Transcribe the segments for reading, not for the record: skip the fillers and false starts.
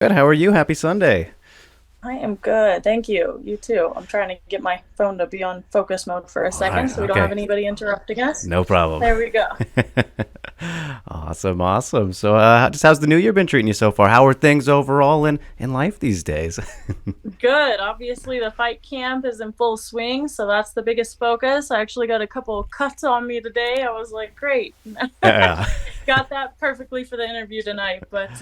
Good. How are you? Happy Sunday. I am good. Thank you. You too. I'm trying to get my phone to be on focus mode for a All right. second so we don't have Okay. anybody interrupting us. No problem. There we go. Awesome. Awesome. So, just how's the new year been treating you so far? How are things overall in life these days? Good. Obviously, the fight camp is in full swing, so that's the biggest focus. I actually got a couple of cuts on me today. I was like, great. Yeah. Got that perfectly for the interview tonight. But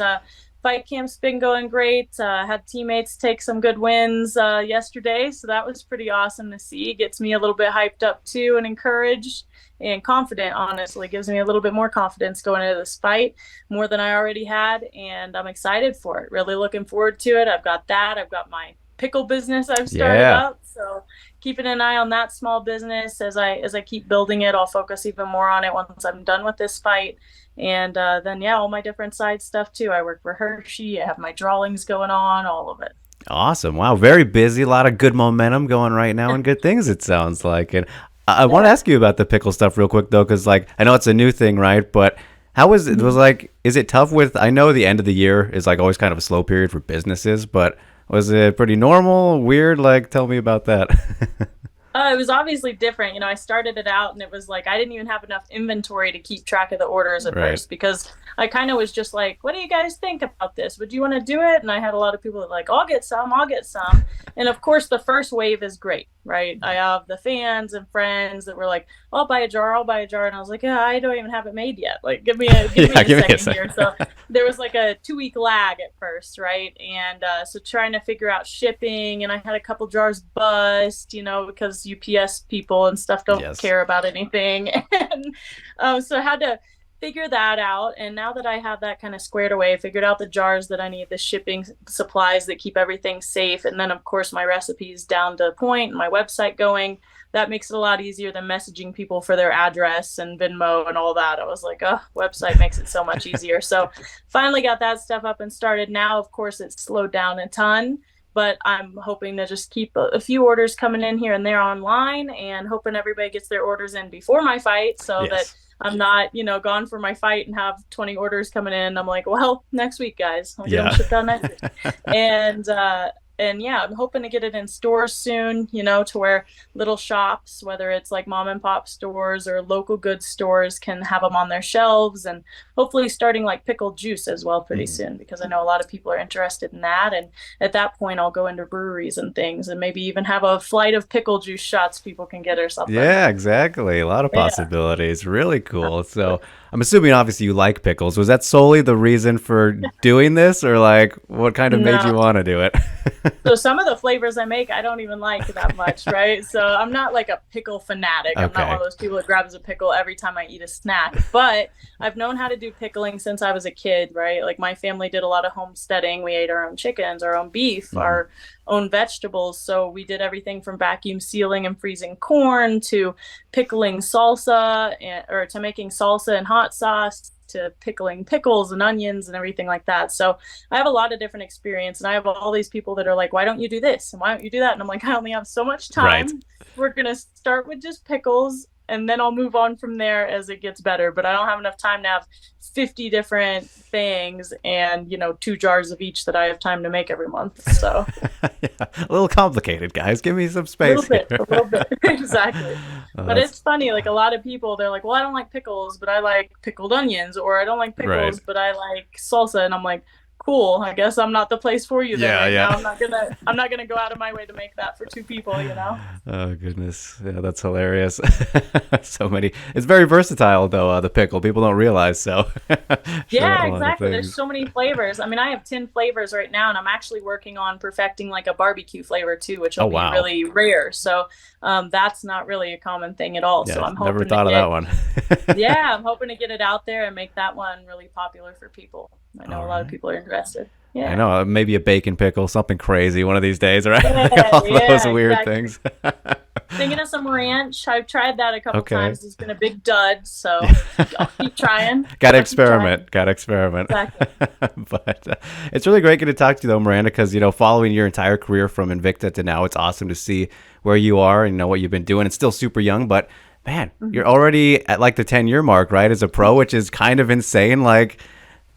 fight camp's been going great. Had teammates take some good wins yesterday, so that was pretty awesome to see. Gets me a little bit hyped up too and encouraged and confident, honestly. Gives me a little bit more confidence going into this fight, more than I already had, and I'm excited for it. Really looking forward to it. I've got that. I've got my pickle business I've started Yeah. up, so keeping an eye on that small business as I keep building it. I'll focus even more on it once I'm done with this fight. And then yeah, all my different side stuff too. I work for Hershey. I have my drawings going on, all of it. Awesome. Wow. Very busy. A lot of good momentum going right now and good things, it sounds like. And I want to Yeah. ask you about the pickle stuff real quick, though, because, like, I know it's a new thing, right? But how is it? Was like, is it tough with, I know the end of the year is like always kind of a slow period for businesses, but was it pretty normal, weird? Like, tell me about that. It was obviously different. I started it out and it was like I didn't even have enough inventory to keep track of the orders at Right. first because I kind of was just like, what do you guys think about this? Would you want to do it? And I had a lot of people that like, I'll get some, I'll get some. And of course, the first wave is great, right? I have the fans and friends that were like, I'll buy a jar, I'll buy a jar. And I was like, yeah, I don't even have it made yet. Like, give me Yeah, a give me a second second. here. So there was like a 2 week lag at first, right? And so trying to figure out shipping, and I had a couple jars bust, because UPS people and stuff don't Yes. care about anything, and so I had to figure that out. And now that I have that kind of squared away, I figured out the jars that I need, the shipping supplies that keep everything safe, and then of course my recipes down to a point, and my website going. That makes it a lot easier than messaging people for their address and Venmo and all that. I was like, oh, website makes it so much easier. So finally got that stuff up and started. Now, of course, it's slowed down a ton, but I'm hoping to just keep a few orders coming in here and there online and hoping everybody gets their orders in before my fight so that Yes. I'm not, gone for my fight and have 20 orders coming in. I'm like, well, next week, guys. I'll get them Yeah. shipped out next week. And and yeah, I'm hoping to get it in stores soon, to where little shops, whether it's like mom and pop stores or local goods stores, can have them on their shelves, and hopefully starting like pickle juice as well pretty Mhm. soon because I know a lot of people are interested in that. And at that point, I'll go into breweries and things and maybe even have a flight of pickle juice shots people can get or something. Yeah, exactly. A lot of Yeah. possibilities. Really cool. So, I'm assuming obviously you like pickles. Was that solely the reason for doing this, or like what kind of made you No. want to do it? So some of the flavors I make, I don't even like that much, right? So I'm not like a pickle fanatic. I'm not one Okay. of those people that grabs a pickle every time I eat a snack. But I've known how to do pickling since I was a kid, right? Like my family did a lot of homesteading. We ate our own chickens, our own beef, Hmm. our own vegetables. So we did everything from vacuum sealing and freezing corn to pickling salsa or to making salsa and hot sauce to pickling pickles and onions and everything like that. So I have a lot of different experience, and I have all these people that are like, why don't you do this? And why don't you do that? And I'm like, I only have so much Right. time. We're going to start with just pickles and then I'll move on from there as it gets better. But I don't have enough time to have 50 different things and, 2 jars of each that I have time to make every month. So Yeah. A little complicated, guys. Give me some a little space bit, here. a little bit. Exactly. Oh, But that's it's funny, like a lot of people, they're like, well, I don't like pickles, but I like pickled onions, or I don't like right. pickles, but I like salsa. And I'm like, cool, I guess I'm not the place for you then Yeah, right now. yeah. I'm not gonna go out of my way to make that for two people. Oh goodness, yeah, that's hilarious. So many. It's very versatile, though. The pickle people don't realize. So, for a Yeah, lot of exactly. There's things. so many flavors. I mean, I have 10 flavors right now, and I'm actually working on perfecting like a barbecue flavor too, which Oh will be wow. really rare. So that's not really a common thing at all. So Yeah, I'm never hoping to thought of that get one. Yeah, I'm hoping to get it out there and make that one really popular for people. I know All a lot of right. people are interested. I Yeah. know, maybe a bacon pickle, something crazy one of these days, right? Yeah, All those yeah, weird exactly. things. Thinking of some ranch. I've tried that a couple Okay. times. It's been a big dud, so I'll keep trying. Gotta Gotta keep trying. experiment. Gotta experiment. Exactly. But it's really great getting to talk to you, though, Miranda, because, following your entire career from Invicta to now, it's awesome to see where you are and what you've been doing. It's still super young, but man, you're Mhm. already at like the 10-year mark, right? As a pro, which is kind of insane. Like,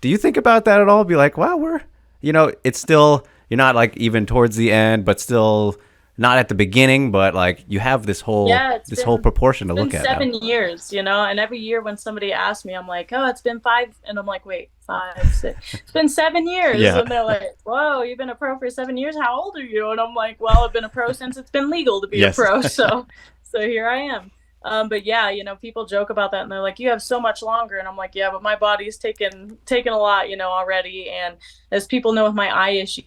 do you think about that at all? Be like, wow, it's still, you're not like even towards the end, but still not at the beginning, but like you have Yeah, this whole proportion it's to been look at now. 7 years, and every year when somebody asks me, I'm like, oh, it's been five, and I'm like, wait, 5, 6, it's been 7 years, Yeah. and they're like, whoa, you've been a pro for 7 years? How old are you? And I'm like, well, I've been a pro since it's been legal to be a Yes. pro, so here I am. But yeah, people joke about that, and they're like, you have so much longer, and I'm like, yeah, but my body's taken a lot, already, and as people know with my eye issue,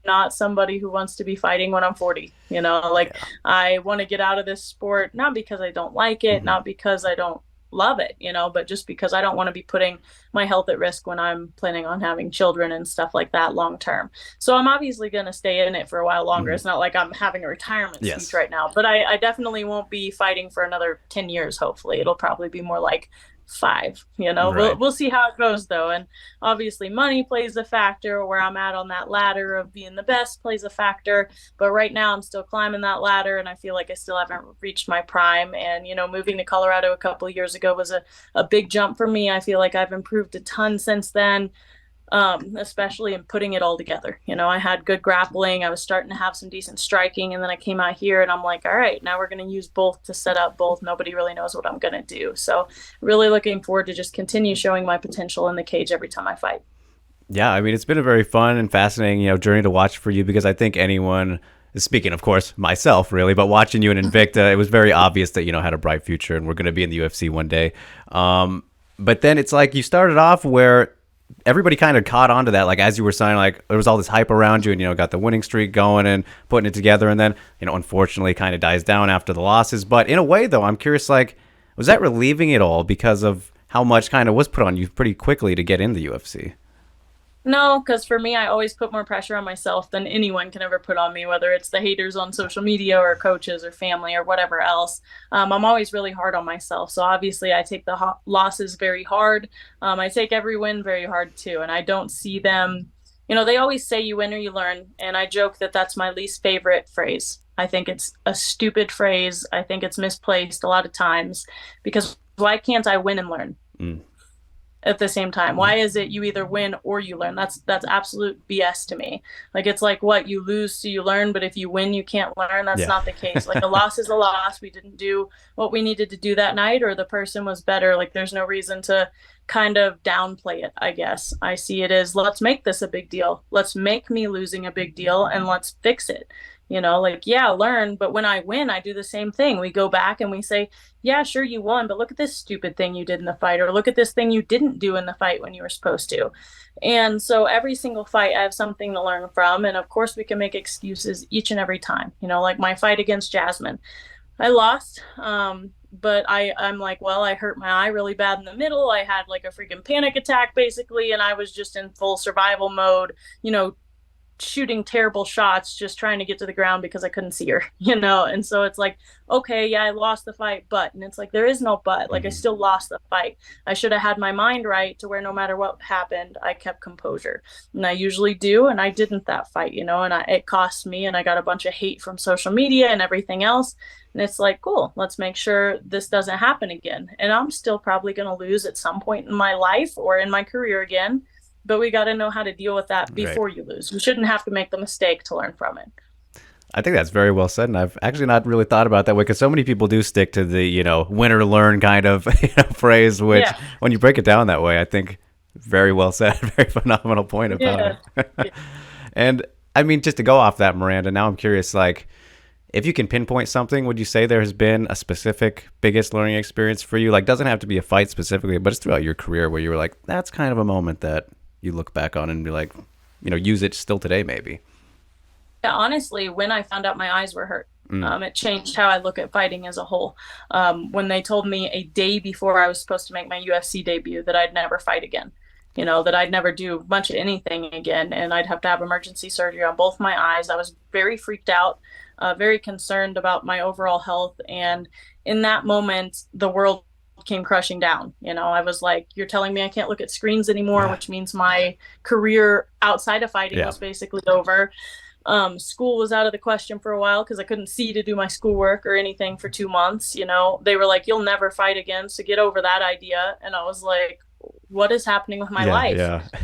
not somebody who wants to be fighting when I'm 40. Like Yeah. I want to get out of this sport, not because I don't like it, Hmm. not because I don't love it, but just because I don't want to be putting my health at risk when I'm planning on having children and stuff like that long term. So I'm obviously going to stay in it for a while longer. Hmm. It's not like I'm having a retirement speech Yes. right now, but I definitely won't be fighting for another 10 years, hopefully. It'll probably be more like 5. We'll Right. we'll see how it goes though. And obviously money plays a factor, where I'm at on that ladder of being the best plays a factor, but right now I'm still climbing that ladder, and I feel like I still haven't reached my prime. And moving to Colorado a couple of years ago was a big jump for me. I feel like I've improved a ton since then, especially in putting it all together. I had good grappling, I was starting to have some decent striking, and then I came out here and I'm like, all right, now we're going to use both to set up both. Nobody really knows what I'm going to do. So really looking forward to just continue showing my potential in the cage every time I fight. Yeah, I mean, it's been a very fun and fascinating, journey to watch for you because I think anyone, speaking of course myself really, but watching you in Invicta, it was very obvious that had a bright future and we're going to be in the UFC one day. But then it's like you started off where everybody kind of caught on to that, like as you were signing, like there was all this hype around you, and got the winning streak going and putting it together, and then unfortunately kind of dies down after the losses. But in a way, though, I'm curious, like, was that relieving it all because of how much kind of was put on you pretty quickly to get in the UFC? No, because for me, I always put more pressure on myself than anyone can ever put on me, whether it's the haters on social media or coaches or family or whatever else. I'm always really hard on myself. So obviously, I take the losses very hard. I take every win very hard too. And I don't see them, they always say you win or you learn. And I joke that that's my least favorite phrase. I think it's a stupid phrase. I think it's misplaced a lot of times, because why can't I win and learn Mm. at the same time? Why is it you either win or you learn? That's absolute BS to me. Like, it's like, what, you lose so you learn, but if you win you can't learn? That's Yeah. not the case. Like, a loss is a loss. We didn't do what we needed to do that night, or the person was better. Like, there's no reason to kind of downplay it. I guess I see it as, let's make this a big deal. Let's make me losing a big deal, and let's fix it. Like, yeah, learn, but when I win, I do the same thing. We go back and we say, yeah, sure, you won, but look at this stupid thing you did in the fight, or look at this thing you didn't do in the fight when you were supposed to. And so every single fight, I have something to learn from. And of course, we can make excuses each and every time. Like my fight against Jasmine, I lost. But I'm like, well, I hurt my eye really bad in the middle. I had like a freaking panic attack basically, and I was just in full survival mode, shooting terrible shots, just trying to get to the ground because I couldn't see her, And so it's like, okay, yeah, I lost the fight, and it's like, there is no but. Like, I Hmm. still lost the fight. I should have had my mind right to where no matter what happened, I kept composure. And I usually do, and I didn't that fight, and it cost me, and I got a bunch of hate from social media and everything else. And it's like, cool, let's make sure this doesn't happen again. And I'm still probably going to lose at some point in my life or in my career again, but we got to know how to deal with that Right. before you lose. You shouldn't have to make the mistake to learn from it. I think that's very well said, and I've actually not really thought about that way because so many people do stick to the win or learn kind of phrase. Which, Yeah. when you break it down that way, I think very well said, very phenomenal point about Yeah. it. And I mean, just to go off that, Miranda, now I'm curious, like, if you can pinpoint something, would you say there has been a specific biggest learning experience for you? Like, doesn't have to be a fight specifically, but it's throughout your career where you were like, that's kind of a moment that you look back on and be like, use it still today, maybe. Yeah, honestly, when I found out my eyes were hurt, Mm. it changed how I look at fighting as a whole. When they told me a day before I was supposed to make my UFC debut that I'd never fight again, that I'd never do much of anything again, and I'd have to have emergency surgery on both my eyes, I was very freaked out, very concerned about my overall health. And in that moment, the world came crushing down. I was like, you're telling me I can't look at screens anymore, Yeah. which means my career outside of fighting Yeah. was basically over. School was out of the question for a while because I couldn't see to do my schoolwork or anything for 2 months. They were like, you'll never fight again, so get over that idea. And I was like, what is happening with my Yeah, life?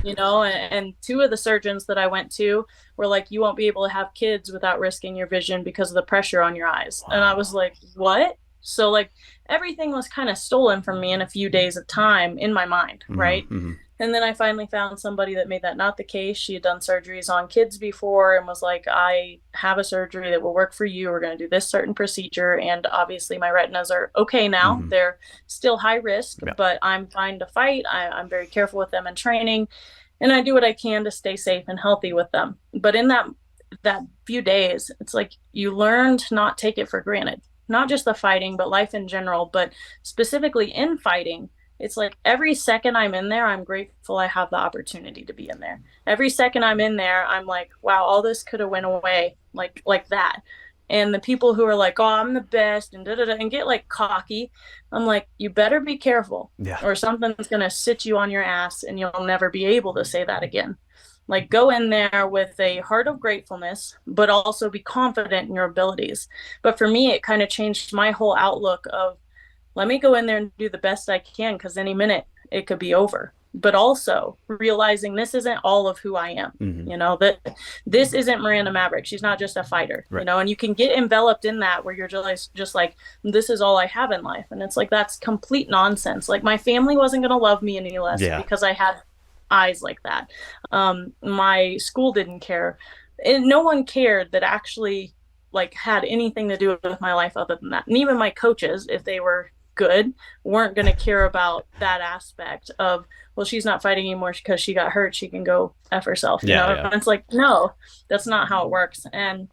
yeah. And two of the surgeons that I went to were like, you won't be able to have kids without risking your vision because of the pressure on your eyes. And I was Wow. like, what? So like everything was kind of stolen from me in a few days of time in my mind, right? Mm-hmm. And then I finally found somebody that made that not the case. She had done surgeries on kids before and was like, I have a surgery that will work for you. We're going to do this certain procedure. And obviously, my retinas are okay now. Mm-hmm. They're still high risk, Yeah. but I'm fine to fight. I'm very careful with them in training. And I do what I can to stay safe and healthy with them. But in that few days, it's like you learn to not take it for granted. Not just the fighting, but life in general, but specifically in fighting, it's like every second I'm in there, I'm grateful I have the opportunity to be in there. Every second I'm in there, I'm like, wow, all this could have went away like that. And the people who are like, oh, I'm the best and da da da and get like cocky, I'm like, you better be careful Yeah. or something's gonna sit you on your ass and you'll never be able to say that again. Like go in there with a heart of gratefulness, but also be confident in your abilities. But for me, it kind of changed my whole outlook of let me go in there and do the best I can because any minute it could be over. But also realizing this isn't all of who I am, Mm-hmm. that this isn't Miranda Maverick. She's not just a fighter, Right. and you can get enveloped in that where you're just like, this is all I have in life. And it's like, that's complete nonsense. Like my family wasn't going to love me any less Yeah. because I had eyes like that. My school didn't care. And no one cared that actually like had anything to do with my life other than that. And even my coaches, if they were good, weren't going to care about that aspect of, well, she's not fighting anymore because she got hurt, she can go F herself. Yeah, yeah. And it's like, no, that's not how it works. And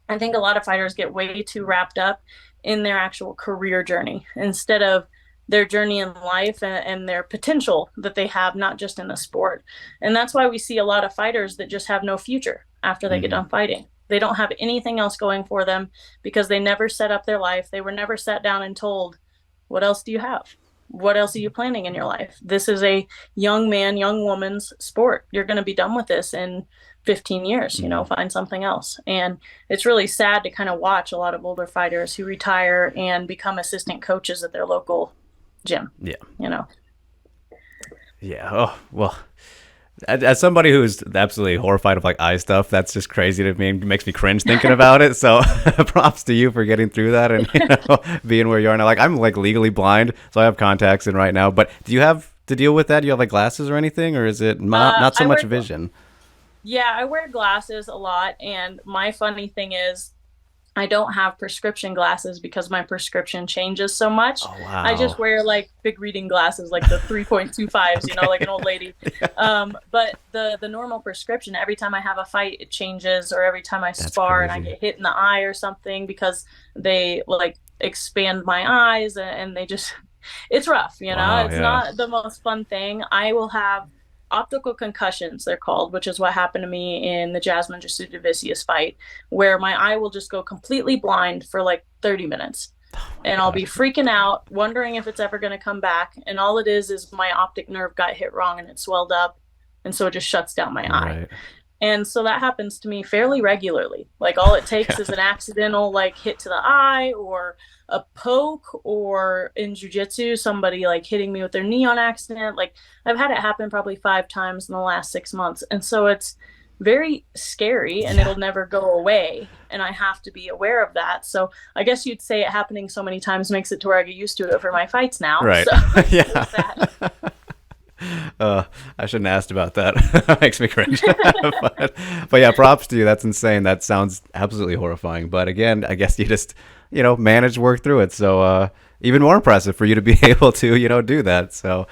I think a lot of fighters get way too wrapped up in their actual career journey instead of their journey in life and their potential that they have, not just in the sport. And that's why we see a lot of fighters that just have no future after they get Mm-hmm. done fighting. They don't have anything else going for them because they never set up their life. They were never sat down and told, what else do you have? What else are you planning in your life? This is a young man, young woman's sport. You're going to be done with this in 15 years, Mm-hmm. find something else. And it's really sad to kind of watch a lot of older fighters who retire and become assistant coaches at their local gym, Yeah. you know. Yeah. Oh, well, as somebody who's absolutely horrified of like eye stuff, that's just crazy to me and makes me cringe thinking about it. So props to you for getting through that and being where you are now. Like I'm like legally blind, so I have contacts in right now. But do you have to deal with that? Do you have like glasses or anything, or is it not so I much wear vision? Yeah, I wear glasses a lot, and my funny thing is I don't have prescription glasses because my prescription changes so much. Oh I just wow. wear like big reading glasses, like the 3.25s, like Okay. an old lady. But the normal prescription, every time I have a fight, it changes, or every time I That's spar and I crazy. get hit in the eye or something because they like expand my eyes and they just, it's rough, Wow. It's Yeah. not the most fun thing. I will have optical concussions, they're called, which is what happened to me in the Jasmine Jasudavicius fight, where my eye will just go completely blind for like 30 minutes. Oh my And I'll be gosh. freaking out, wondering if it's ever going to come back. And all it is my optic nerve got hit wrong and it swelled up. And so it just shuts down my eye. Right. And so that happens to me fairly regularly. Like all it takes is God. an accidental like hit to the eye or a poke, or in jujitsu, somebody like hitting me with their knee on accident. Like I've had it happen probably 5 times in the last 6 months. And so it's very scary and Yeah. it'll never go away. And I have to be aware of that. So I guess you'd say it happening so many times makes it to where I get used to it for my fights now. Right. So Yeah. there's that. I shouldn't have asked about that. That makes me cringe. but yeah, props to you. That's insane. That sounds absolutely horrifying. But again, I guess you just, manage to work through it. So even more impressive for you to be able to, do that. So,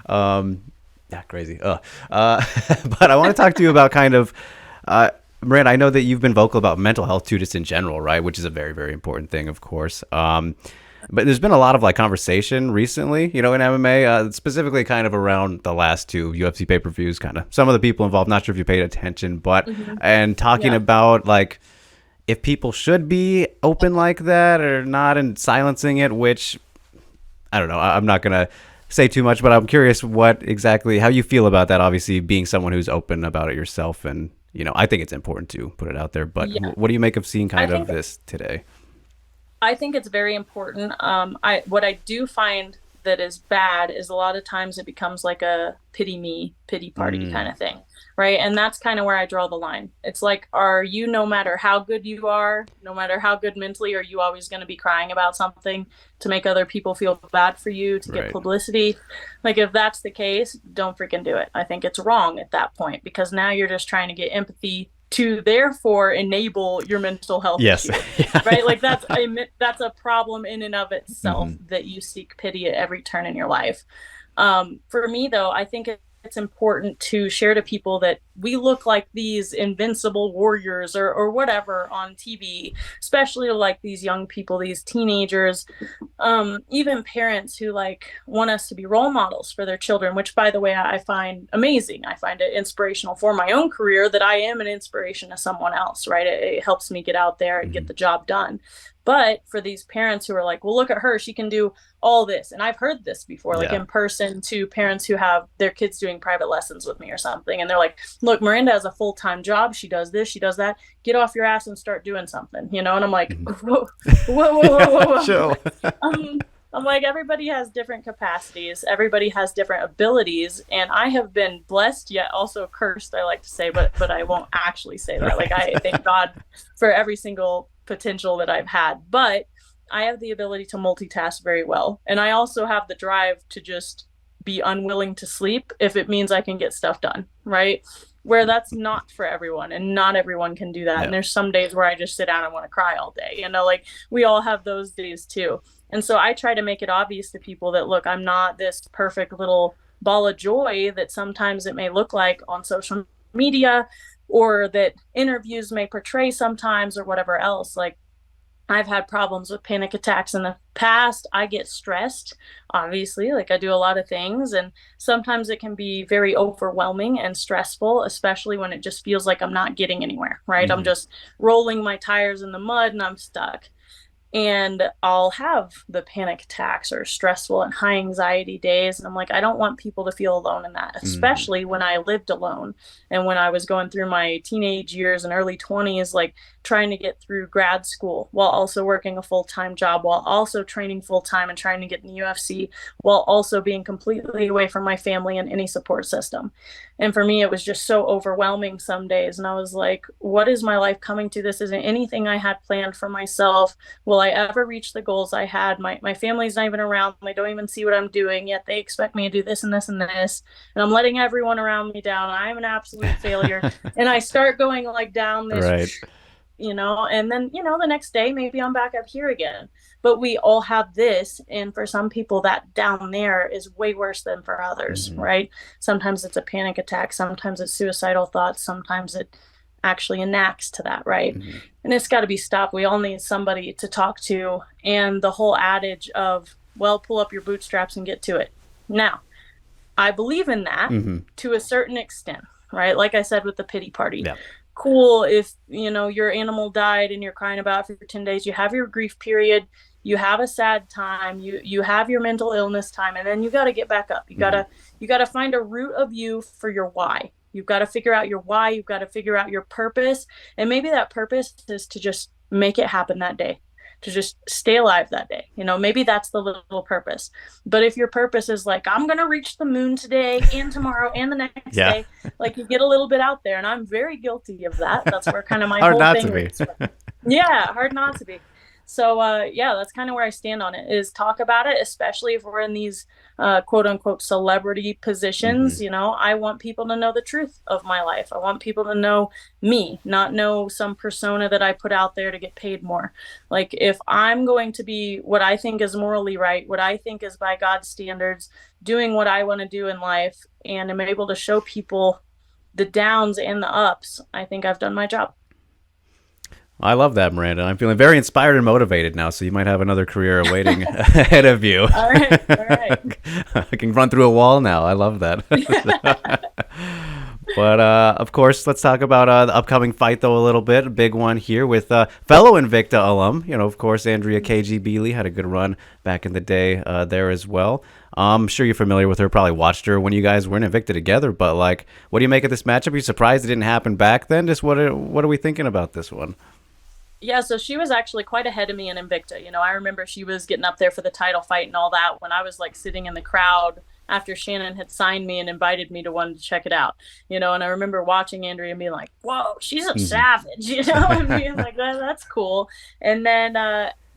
yeah, crazy. But I want to talk to you about kind of, Miranda, I know that you've been vocal about mental health too, just in general, right? Which is a very, very important thing, of course. But there's been a lot of like conversation recently, in MMA, specifically kind of around the last two UFC pay-per-views, kind of some of the people involved, not sure if you paid attention, but, Mm-hmm. and talking Yeah. about like if people should be open like that or not and silencing it, which I don't know. I'm not going to say too much, but I'm curious how you feel about that, obviously being someone who's open about it yourself. And, I think it's important to put it out there, but Yeah. what do you make of seeing I kind of think this today? I think it's very important. What I do find that is bad is a lot of times it becomes like a pity party kind Mm, of thing, right? And that's kind of where I draw the line. It's like, are you, no matter how good you are, no matter how good mentally, are you always going to be crying about something to make other people feel bad for you, to get right. publicity? Like, if that's the case, don't freaking do it. I think it's wrong at that point, because now you're just trying to get empathy to therefore enable your mental health Yes. issue, Yeah. right? Like that's a problem in and of itself, Hmm. that you seek pity at every turn in your life. For me, though, I think it's important to share to people that we look like these invincible warriors or whatever on TV, especially to like these young people, these teenagers, even parents who like want us to be role models for their children, which by the way, I find amazing. I find it inspirational for my own career that I am an inspiration to someone else, right? It helps me get out there and get Hmm. the job done. But for these parents who are like, well, look at her, she can do all this. And I've heard this before, like Yeah. in person, to parents who have their kids doing private lessons with me or something. And they're like, look, Miranda has a full-time job. She does this, she does that. Get off your ass and start doing something, you know? And I'm like, Mhm. whoa, whoa, whoa, whoa, Yeah, whoa, chill. whoa. I'm like, everybody has different capacities, everybody has different abilities, and I have been blessed yet also cursed, I like to say, but I won't actually say that. Like, I Right. thank God for every single potential that I've had, but I have the ability to multitask very well. And I also have the drive to just be unwilling to sleep if it means I can get stuff done, right? Where that's not for everyone, and not everyone can do that. Yeah. And there's some days where I just sit down and want to cry all day, you know, like we all have those days too. And so I try to make it obvious to people that, look, I'm not this perfect little ball of joy that sometimes it may look like on social media, or that interviews may portray sometimes, or whatever else. Like, I've had problems with panic attacks in the past. I get stressed, obviously, like I do a lot of things. And sometimes it can be very overwhelming and stressful, especially when it just feels like I'm not getting anywhere, right? I'm Hmm. just rolling my tires in the mud and I'm stuck, and I'll have the panic attacks or stressful and high anxiety days. And I'm like, I don't want people to feel alone in that, Hmm. especially when I lived alone and when I was going through my teenage years and early 20s, like trying to get through grad school while also working a full-time job, while also training full-time and trying to get in the UFC, while also being completely away from my family and any support system. And for me, it was just so overwhelming some days. And I was like, what is my life coming to? This isn't anything I had planned for myself. Will I ever reach the goals I had? My family's not even around. They don't even see what I'm doing, yet they expect me to do this and this and this. And I'm letting everyone around me down. I'm an absolute failure. And I start going like down this, Right. and then, the next day, maybe I'm back up here again. But we all have this. And for some people, that down there is way worse than for others, Hmm. right? Sometimes it's a panic attack. Sometimes it's suicidal thoughts. Sometimes it actually enacts to that, right? Hmm. And it's got to be stopped. We all need somebody to talk to. And the whole adage of, well, pull up your bootstraps and get to it. Now, I believe in that Hmm. to a certain extent, right? Like I said with the pity party. Yeah. Cool if, your animal died and you're crying about it for 10 days, you have your grief period, you have a sad time, you have your mental illness time, and then you got to get back up. Hmm. You got to find a root of you for your why. You've got to figure out your why, you've got to figure out your purpose, and maybe that purpose is to just make it happen that day, to just stay alive that day. Maybe that's the little purpose. But if your purpose is like, I'm going to reach the moon today and tomorrow and the next Yeah. day, like, you get a little bit out there. And I'm very guilty of that. That's where kind of my Hard whole not to thing be. roots from. Yeah, hard not to be. So, yeah, that's kind of where I stand on it, is talk about it, especially if we're in these quote unquote celebrity Hmm. positions. I want people to know the truth of my life. I want people to know me, not know some persona that I put out there to get paid more. Like, if I'm going to be what I think is morally right, what I think is by God's standards, doing what I want to do in life, and am able to show people the downs and the ups, I think I've done my job. I love that, Miranda. I'm feeling very inspired and motivated now, so you might have another career awaiting ahead of you. All right. All right. I can run through a wall now. I love that. But of course, let's talk about the upcoming fight, though, a little bit. A big one here with fellow Invicta alum. Of course, Andrea KG Bealey had a good run back in the day there as well. I'm sure you're familiar with her, probably watched her when you guys were in Invicta together. But, like, what do you make of this matchup? Are you surprised it didn't happen back then? Just what are we thinking about this one? Yeah, so she was actually quite ahead of me in Invicta. I remember she was getting up there for the title fight and all that when I was like sitting in the crowd after Shannon had signed me and invited me to one to check it out. And I remember watching Andrea and being like, whoa, she's a Hmm. savage, and being like, that's cool. And then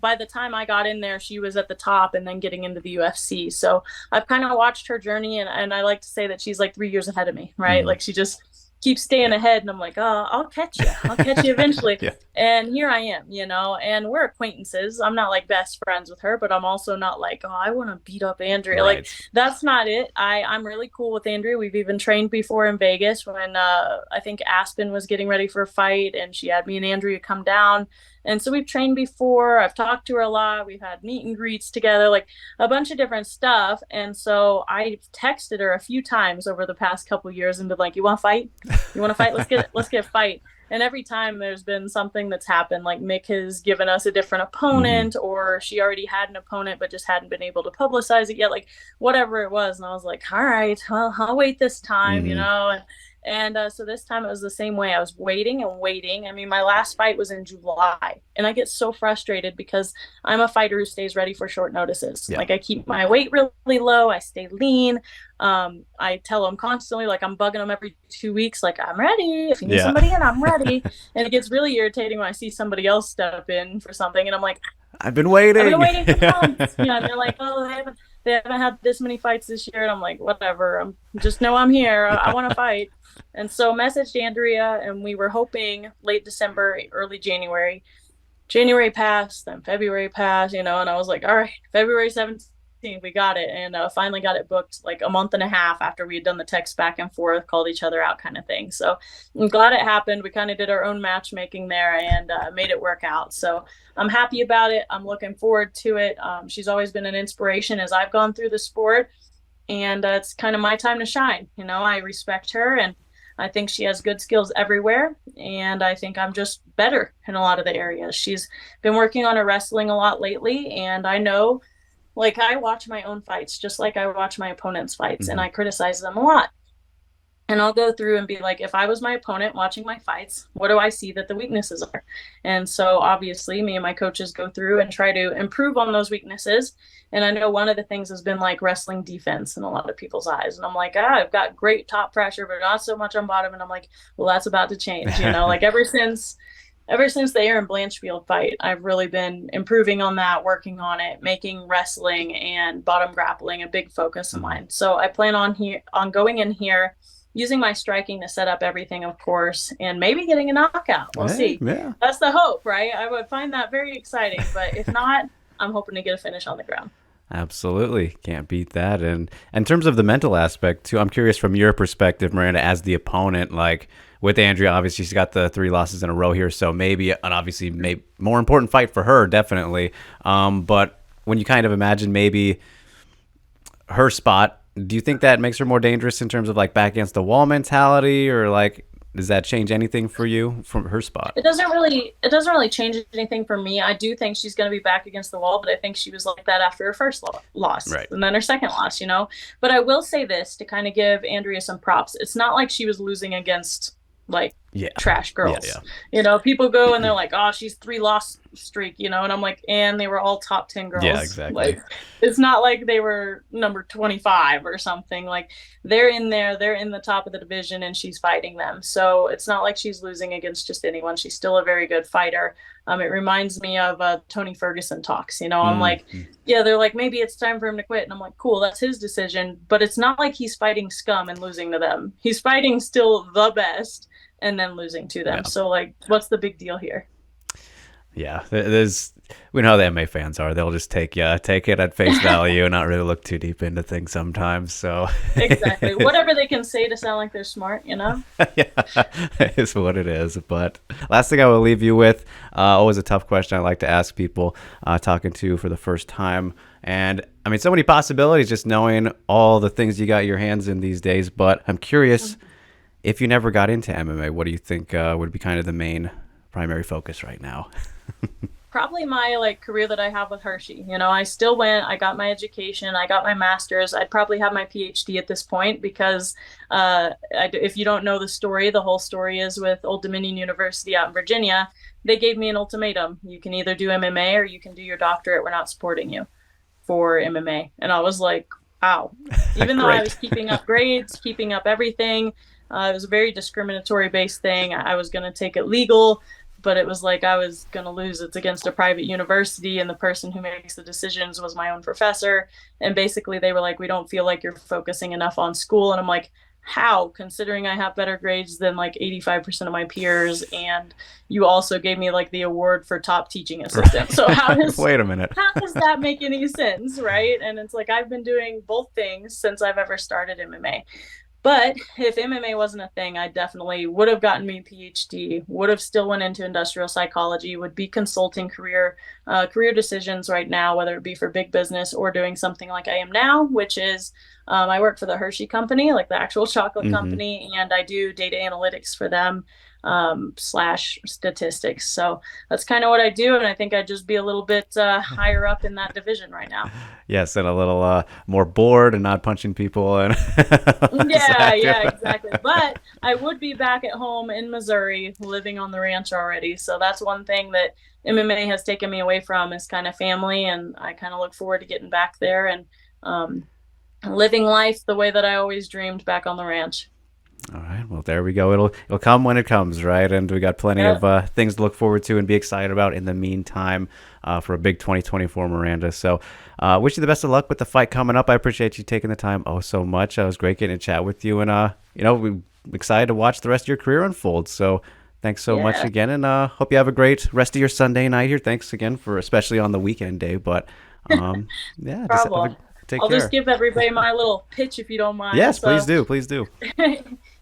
by the time I got in there, she was at the top and then getting into the UFC. So I've kind of watched her journey, and I like to say that she's like 3 years ahead of me, right? Hmm. Like she just keeps staying Yeah. ahead, and I'm like, oh, I'll catch you. I'll catch you eventually. Yeah. And here I am, and we're acquaintances. I'm not like best friends with her, but I'm also not like, oh, I want to beat up Andrea. Like, Right. that's not it. I'm really cool with Andrea. We've even trained before in Vegas when I think Aspen was getting ready for a fight, and she had me and Andrea come down. And so we've trained before. I've talked to her a lot. We've had meet and greets together, like a bunch of different stuff. And so I texted her a few times over the past couple of years and been like, "You want to fight? You want to fight? Let's get a fight." And every time there's been something that's happened, like Mick has given us a different Hmm. opponent, or she already had an opponent but just hadn't been able to publicize it yet, like whatever it was. And I was like, all right, well, I'll wait this time, Hmm. And so this time it was the same way. I was waiting and waiting. I mean, my last fight was in July, and I get so frustrated because I'm a fighter who stays ready for short notices. Yeah. Like, I keep my weight really low, I stay lean. I tell them constantly, like, I'm bugging them every 2 weeks, like, I'm ready. If you need Yeah. somebody in, I'm ready. And it gets really irritating when I see somebody else step in for something, and I'm like, I've been I've been waiting. waiting for months. And they're like, oh, they haven't had this many fights this year. And I'm like, whatever. I'm just know I'm here. I want to fight. And so messaged Andrea, and we were hoping late December, early January. January passed, then February passed, and I was like, all right, February 17th, we got it. And finally got it booked like a month and a half after we had done the text back and forth, called each other out kind of thing. So I'm glad it happened. We kind of did our own matchmaking there and made it work out. So I'm happy about it. I'm looking forward to it. She's always been an inspiration as I've gone through the sport, and it's kind of my time to shine. I respect her, and I think she has good skills everywhere, and I think I'm just better in a lot of the areas. She's been working on her wrestling a lot lately, and I know, like, I watch my own fights just like I watch my opponent's fights, and Hmm. I criticize them a lot. And I'll go through and be like, if I was my opponent watching my fights, what do I see that the weaknesses are? And so obviously, me and my coaches go through and try to improve on those weaknesses. And I know one of the things has been like wrestling defense in a lot of people's eyes. And I'm like, I've got great top pressure, but not so much on bottom. And I'm like, well, that's about to change. Like ever since the Aaron Blanchfield fight, I've really been improving on that, working on it, making wrestling and bottom grappling a big focus of Hmm. mine. So I plan on going in here, using my striking to set up everything, of course, and maybe getting a knockout. We'll Hey, see. yeah. That's the hope, right? I would find that very exciting, but if not, I'm hoping to get a finish on the ground. Absolutely. Can't beat that. And in terms of the mental aspect, too, I'm curious from your perspective, Miranda, as the opponent, like with Andrea, obviously she's got the 3 losses in a row here. So maybe an obviously more important fight for her, definitely. But when you kind of imagine maybe her spot, do you think that makes her more dangerous in terms of like back against the wall mentality, or like does that change anything for you from her spot? It doesn't really change anything for me. I do think she's going to be back against the wall, but I think she was like that after her first loss Right. and then her second loss. But I will say this to kind of give Andrea some props. It's not like she was losing against like Yeah. trash Yeah. girls. Yeah. People go and they're like, "Oh, she's 3 loss streak," and I'm like, and they were all top 10 Yeah. girls. Exactly. Like, it's not like they were number 25 or something. Like, they're in there, they're in the top of the division, and she's fighting them. So it's not like she's losing against just anyone. She's still a very good fighter. It reminds me of Tony Ferguson talks. I'm like, Mm-hmm. yeah, they're like, maybe it's time for him to quit, and I'm like, cool, that's his decision. But it's not like he's fighting scum and losing to them. He's fighting still the best and then losing to them. Yeah. So, like, what's the big deal here? Yeah, there's we know how the MMA fans are. They'll just take it at face value and not really look too deep into things sometimes. So Exactly. Whatever they can say to sound like they're smart. yeah, is what it is. But last thing I will leave you with, always a tough question I like to ask people talking to for the first time. And I mean, so many possibilities just knowing all the things you got your hands in these days. But I'm curious, if you never got into MMA, what do you think would be kind of the main primary focus right now? Probably my like career that I have with Hershey. I still went, I got my education, I got my master's. I'd probably have my PhD at this point because if you don't know the story, the whole story is with Old Dominion University out in Virginia. They gave me an ultimatum. You can either do MMA or you can do your doctorate. We're not supporting you for MMA. And I was like, wow. Even though I was keeping up grades, keeping up everything, it was a very discriminatory based thing. I was going to take it legal, but it was like I was going to lose. It's against a private university, and the person who makes the decisions was my own professor. And basically, they were like, we don't feel like you're focusing enough on school. And I'm like, how, considering I have better grades than like 85% of my peers, and you also gave me like the award for top teaching assistant. So wait a minute. How does that make any sense, right? And it's like I've been doing both things since I've ever started MMA. But if MMA wasn't a thing, I definitely would have gotten me a PhD, would have still went into industrial psychology, would be consulting career decisions right now, whether it be for big business or doing something like I am now, which is I work for the Hershey company, like the actual chocolate company, and I do data analytics for them slash statistics. So that's kind of what I do. And I think I'd just be a little bit higher up in that division right now. Yes, and a little more bored and not punching people. And yeah, exactly. But I would be back at home in Missouri, living on the ranch already. So that's one thing that MMA has taken me away from, is kind of family. And I kind of look forward to getting back there and living life the way that I always dreamed back on the ranch. All right. Well, there we go. It'll come when it comes, right? And we got plenty of things to look forward to and be excited about in the meantime for a big 2024, Miranda. So wish you the best of luck with the fight coming up. I appreciate you taking the time so much. It was great getting to chat with you. And, we're excited to watch the rest of your career unfold. So thanks so much again. And hope you have a great rest of your Sunday night here. Thanks again especially on the weekend day. But yeah, I'll just give everybody my little pitch if you don't mind. Yes, please do. Please do.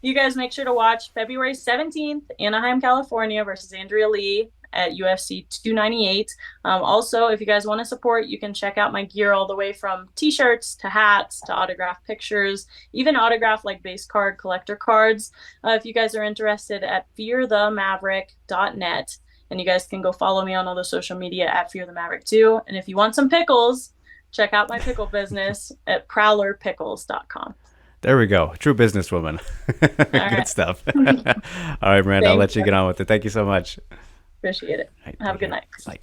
You guys make sure to watch February 17th, Anaheim, California versus Andrea Lee at UFC 298. Also, if you guys want to support, you can check out my gear all the way from t-shirts to hats to autographed pictures, even autographed like base card collector cards. If you guys are interested, at fearthemaverick.net. And you guys can go follow me on all the social media at fearthemaverick too. And if you want some pickles, check out my pickle business at prowlerpickles.com. There we go. True businesswoman. Good stuff. All right, Miranda, I'll let you get on with it. Thank you so much. Appreciate it. Have a good night. Bye.